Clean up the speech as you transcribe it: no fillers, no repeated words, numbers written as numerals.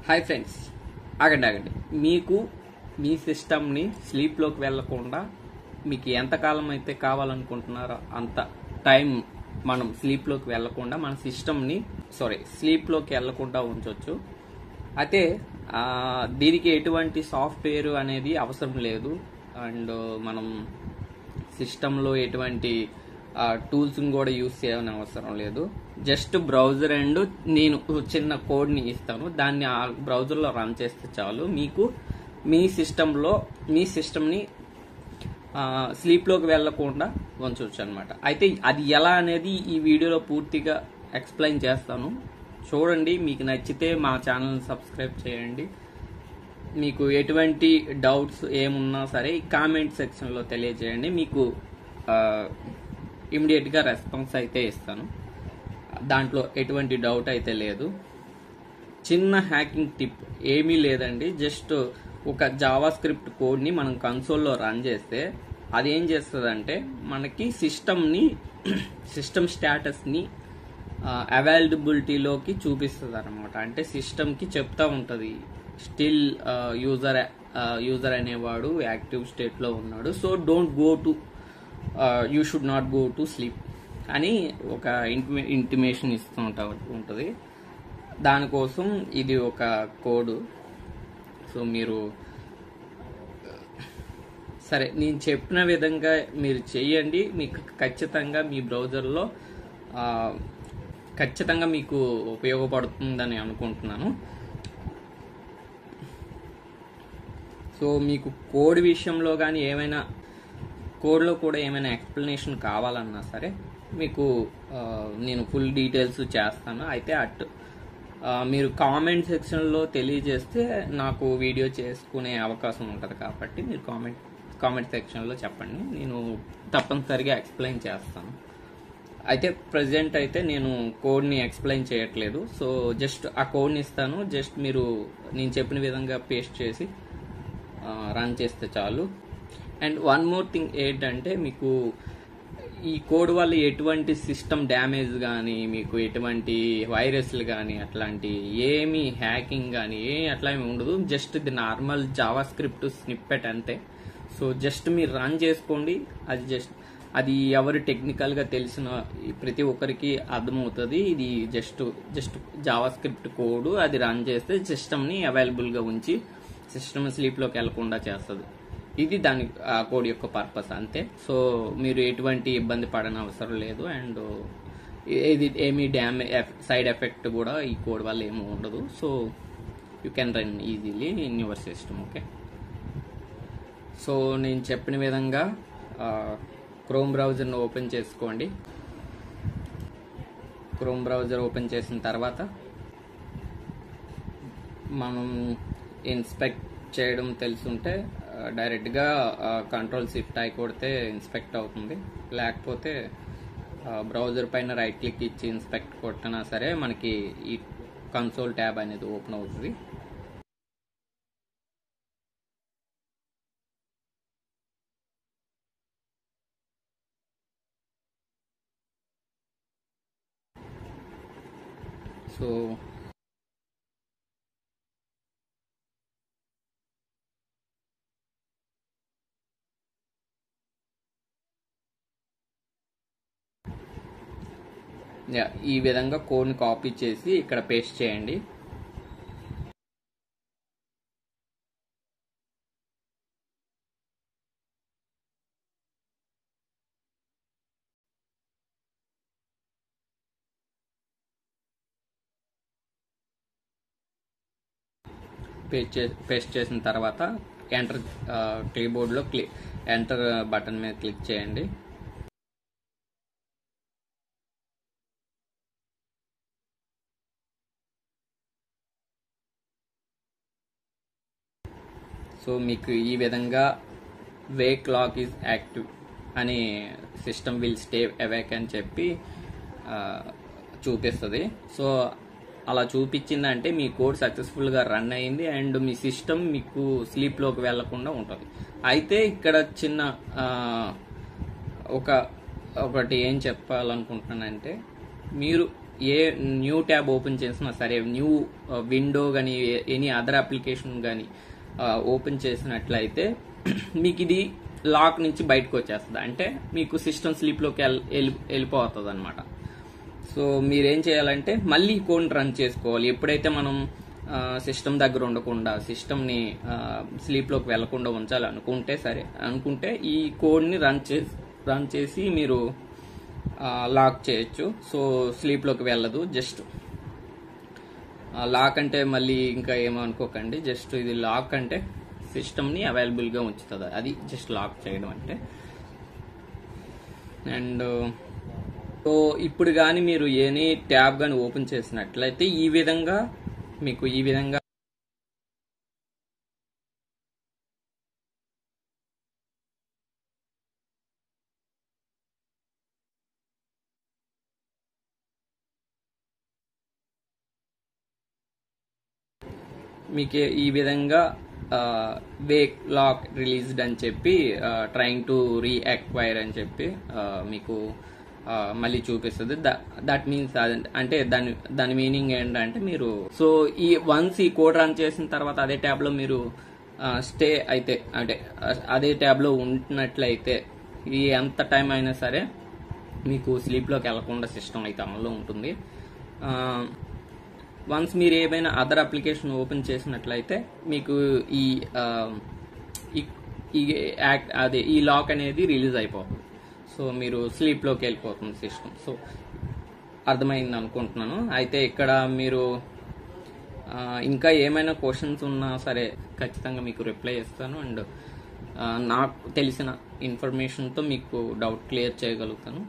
Hi friends, ఆగండి. మీకు మీ సిస్టమ్ని స్లీప్లోకి వెళ్లకుండా మీకు ఎంతకాలం అయితే కావాలనుకుంటున్నారో అంత టైం మనం స్లీప్లోకి వెళ్లకుండా మన సిస్టమ్ని స్లీప్లోకి వెళ్లకుండా ఉంచవచ్చు. అయితే దీనికి ఎటువంటి సాఫ్ట్వేర్ అనేది అవసరం లేదు. అండ్ మనం సిస్టంలో ఎటువంటి టూల్స్ కూడా యూజ్ చేయని అవసరం లేదు. జస్ట్ బ్రౌజర్ అండ్ నేను చిన్న కోడ్ని ఇస్తాను, దాన్ని ఆ బ్రౌజర్లో రన్ చేస్తే చాలు. మీకు మీ సిస్టమ్ని స్లీప్లోకి వెళ్లకుండా ఉంచవచ్చు అనమాట. అయితే అది ఎలా అనేది ఈ వీడియోలో పూర్తిగా ఎక్స్ప్లెయిన్ చేస్తాను, చూడండి. మీకు నచ్చితే మా ఛానల్ని సబ్స్క్రైబ్ చేయండి. మీకు ఎటువంటి డౌట్స్ ఏమున్నా సరే కామెంట్ సెక్షన్లో తెలియజేయండి. మీకు ఇమ్మీడియట్గా రెస్పాన్స్ అయితే ఇస్తాను, దాంట్లో ఎటువంటి డౌట్ అయితే లేదు. చిన్న హ్యాకింగ్ టిప్ ఏమీ లేదండి. జస్ట్ ఒక జావా స్క్రిప్ట్ కోడ్ని మనం కన్సోల్లో రన్ చేస్తే అది ఏం చేస్తుందంటే మనకి సిస్టమ్ స్టేటస్ని అవైలబిలిటీలోకి చూపిస్తుంది అనమాట. అంటే సిస్టమ్కి చెప్తా ఉంటుంది స్టిల్ యూజర్ అనేవాడు యాక్టివ్ స్టేట్లో ఉన్నాడు, so don't go to you should not go to sleep అని ఒక ఇంటిమేషన్ ఇస్తూ ఉంటుంది. దానికోసం ఇది ఒక కోడ్. సో మీరు సరే నేను చెప్పిన విధంగా మీరు చేయండి. మీకు ఖచ్చితంగా మీ బ్రౌజర్లో ఖచ్చితంగా మీకు ఉపయోగపడుతుందని అనుకుంటున్నాను. సో మీకు కోడ్ విషయంలో కానీ కోడ్లో కూడా ఏమైనా ఎక్స్ప్లెనేషన్ కావాలన్నా సరే మీకు నేను ఫుల్ డీటెయిల్స్ చేస్తాను. అయితే మీరు కామెంట్ సెక్షన్లో తెలియజేస్తే నాకు వీడియో చేసుకునే అవకాశం ఉంటుంది, కాబట్టి మీరు కామెంట్ సెక్షన్లో చెప్పండి, నేను తప్పనిసరిగా ఎక్స్ప్లెయిన్ చేస్తాను. అయితే ప్రజెంట్ అయితే నేను కోడ్ని ఎక్స్ప్లెయిన్ చేయట్లేదు. సో జస్ట్ ఆ కోడ్ని ఇస్తాను, జస్ట్ మీరు నేను చెప్పిన విధంగా పేస్ట్ చేసి రన్ చేస్తే చాలు. అండ్ వన్ మోర్ థింగ్ ఏంటంటే, మీకు ఈ కోడ్ వల్ల ఎటువంటి సిస్టమ్ డ్యామేజ్ కానీ, మీకు ఎటువంటి వైరస్లు కానీ అట్లాంటి ఏమీ హ్యాకింగ్ కానీ అట్లా ఏమి ఉండదు. జస్ట్ ఇది నార్మల్ జావా స్క్రిప్ట్ స్నిప్పెట్ అంతే. సో జస్ట్ మీరు రన్ చేసుకోండి. అది ఎవరు టెక్నికల్గా తెలిసిన ప్రతి ఒక్కరికి అర్థమవుతుంది. ఇది జస్ట్ జావా స్క్రిప్ట్ కోడ్, అది రన్ చేస్తే సిస్టమ్ని అవైలబుల్గా ఉంచి సిస్టమ్ స్లీప్లోకి వెళ్లకుండా చేస్తుంది. ఇది దాని కోడ్ యొక్క పర్పస్ అంతే. సో మీరు ఎటువంటి ఇబ్బంది పడని అవసరం లేదు. అండ్ ఇది ఏమీ సైడ్ ఎఫెక్ట్ కూడా ఈ కోడ్ వల్ల ఏమీ ఉండదు. So you can run easily in your system. Okay, so నేను చెప్పిన విధంగా క్రోమ్ బ్రౌజర్ను ఓపెన్ చేసుకోండి. క్రోమ్ బ్రౌజర్ ఓపెన్ చేసిన తర్వాత మనం ఇన్స్పెక్ట్ చేయడం తెలుసుంటే డైరెక్ట్గా Ctrl+Shift+I కొడితే ఇన్స్పెక్ట్ అవుతుంది. లేకపోతే బ్రౌజర్ పైన రైట్ క్లిక్ ఇచ్చి ఇన్స్పెక్ట్ కొట్టినా సరే మనకి ఈ కన్సోల్ ట్యాబ్ అనేది ఓపెన్ అవుతుంది. సో ఈ విధంగా కోడ్ని కాపీ చేసి ఇక్కడ పేస్ట్ చేయండి. పేస్ట్ చేసిన తర్వాత కీబోర్డ్లో ఎంటర్ బటన్ మీద క్లిక్ చేయండి. సో మీకు ఈ విధంగా వేక్ లాక్ ఈజ్ యాక్టివ్ అని సిస్టమ్ విల్ స్టే అవేక్ అని చెప్పి చూపిస్తుంది. సో అలా చూపించిందంటే మీ కోడ్ సక్సెస్ఫుల్గా రన్ అయింది అండ్ మీ సిస్టమ్ మీకు స్లీప్లోకి వెళ్లకుండా ఉంటుంది. అయితే ఇక్కడ చిన్న ఒకటి ఏం చెప్పాలనుకుంటున్నానంటే, మీరు ఏ న్యూ ట్యాబ్ ఓపెన్ చేసినా సరే, న్యూ విండో కానీ ఎనీ అదర్ అప్లికేషన్ కానీ ఓపెన్ చేసినట్లయితే మీకు ఇది లాక్ నుంచి బయటకు వచ్చేస్తుంది. అంటే మీకు సిస్టమ్ స్లీప్లోకి వెళ్ళిపోతుంది అనమాట. సో మీరేం చేయాలంటే మళ్ళీ ఈ కోడ్ని రన్ చేసుకోవాలి. ఎప్పుడైతే మనం సిస్టమ్ దగ్గర ఉండకుండా సిస్టమ్ని స్లీప్లోకి వెళ్లకుండా అనుకుంటే ఈ కోడ్ని రన్ చేసి మీరు లాక్ చేయొచ్చు. సో స్లీప్లోకి వెళ్ళదు. జస్ట్ లాక్ అంటే మళ్ళీ ఇంకా ఏమనుకోకండి, జస్ట్ ఇది లాక్ అంటే సిస్టమ్ని అవైలబుల్గా ఉంచుతుంది, అది జస్ట్ లాక్ చేయడం అంటే. అండ్ సో ఇప్పుడు కానీ మీరు ఎనీ ట్యాబ్ కానీ ఓపెన్ చేసినట్లయితే ఈ విధంగా వేక్ లాక్ రిలీజ్డ్ అని చెప్పి ట్రయింగ్ టు రీఅక్వైర్ అని చెప్పి మీకు మళ్ళీ చూపిస్తుంది. దట్ మీన్స్ అంటే దాని మీనింగ్ ఏంటంటే మీరు సో వన్స్ ఈ కోడ్ రన్ చేసిన తర్వాత అదే ట్యాబ్లో మీరు స్టే అయితే అంటే అదే ట్యాబ్లో ఉంటున్నట్లయితే ఈ ఎంత టైం అయినా సరే మీకు స్లీప్లోకి వెళ్లకుండా సిస్టమ్ అయితే అమల్లో ఉంటుంది. వన్స్ మీరు ఏమైనా అదర్ అప్లికేషన్ ఓపెన్ చేసినట్లయితే మీకు ఈ లాక్ అనేది రిలీజ్ అయిపోతుంది. సో మీరు స్లీప్లోకి వెళ్ళిపోతుంది సిస్టమ్. సో అర్థమైంది అనుకుంటున్నాను. అయితే ఇక్కడ మీరు ఇంకా ఏమైనా క్వశ్చన్స్ ఉన్నా సరే ఖచ్చితంగా మీకు రిప్లై ఇస్తాను. అండ్ నాకు తెలిసిన ఇన్ఫర్మేషన్తో మీకు డౌట్ క్లియర్ చేయగలుగుతాను.